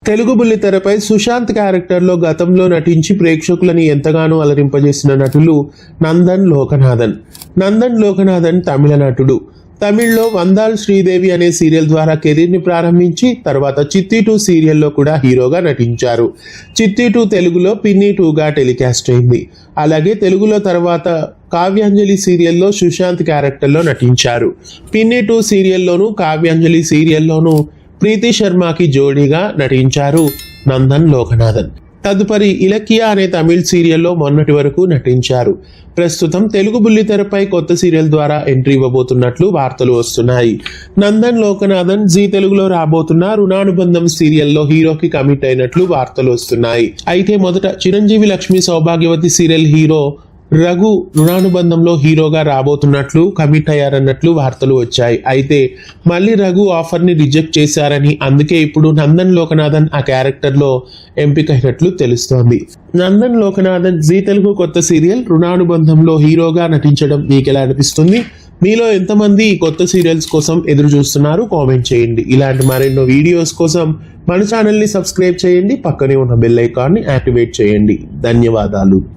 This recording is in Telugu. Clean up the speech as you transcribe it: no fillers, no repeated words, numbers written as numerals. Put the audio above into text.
తెలుగు బుల్లితెరపై సుశాంత్ క్యారెక్టర్లో గతంలో నటించి ప్రేక్షకులని ఎంతగానో అలరింపజేసిన నటులు నందన్ లోకనాథన్. నందన్ లోకనాథన్ తమిళ నటుడు. తమిళ్లో వందాల్ శ్రీదేవి అనే సీరియల్ ద్వారా కెరీర్ని ప్రారంభించి తర్వాత చిత్తి 2 సీరియల్లో కూడా హీరోగా నటించారు. చిత్తి 2 తెలుగులో పిన్ని 2గా టెలికాస్ట్ అయింది. అలాగే తెలుగులో తర్వాత కావ్యాంజలి సీరియల్లో సుశాంత్ క్యారెక్టర్లో నటించారు. పిన్ని 2 సీరియల్లోనూ కావ్యాంజలి సీరియల్లోనూ ప్రీతి శర్మకి జోడీగా నటించారు నందన్ లోకనాథన్. తదుపరి ఇలకియా అనే తమిళ్ సీరియల్లో మొన్నటి వరకు నటించారు. ప్రస్తుతం తెలుగు బుల్లితెరపై కొత్త సీరియల్ ద్వారా ఎంట్రీ ఇవ్వబోతున్నట్లు వార్తలు వస్తున్నాయి. నందన్ లోకనాథన్ జీ తెలుగులో రాబోతున్న రుణానుబంధం సీరియల్లో హీరోకి కమిట్ అయినట్లు వార్తలు వస్తున్నాయి. అయితే మొదట చిరంజీవి లక్ష్మి సౌభాగ్యవతి సీరియల్ హీరో రఘు రుణానుబంధంలో హీరోగా రాబోతున్నట్లు కమిట్ అయ్యారన్నట్లు వార్తలు వచ్చాయి. అయితే మళ్ళీ రఘు ఆఫర్ని రిజెక్ట్ చేశారని, అందుకే ఇప్పుడు నందన్ లోకనాథన్ ఆ క్యారెక్టర్లో ఎంపికైనట్లు తెలుస్తోంది. నందన్ లోకనాథన్ జీ తెలుగు కొత్త సీరియల్ రుణానుబంధంలో హీరోగా నటించడం మీకు ఎలా అనిపిస్తుంది? మీలో ఎంతమంది ఈ కొత్త సీరియల్స్ కోసం ఎదురు చూస్తున్నారు? కామెంట్ చేయండి. ఇలాంటి మరెన్నో వీడియోస్ కోసం మన ఛానల్ని సబ్స్క్రైబ్ చేయండి. పక్కనే ఉన్న బెల్ ఐకాన్ని యాక్టివేట్ చేయండి. ధన్యవాదాలు.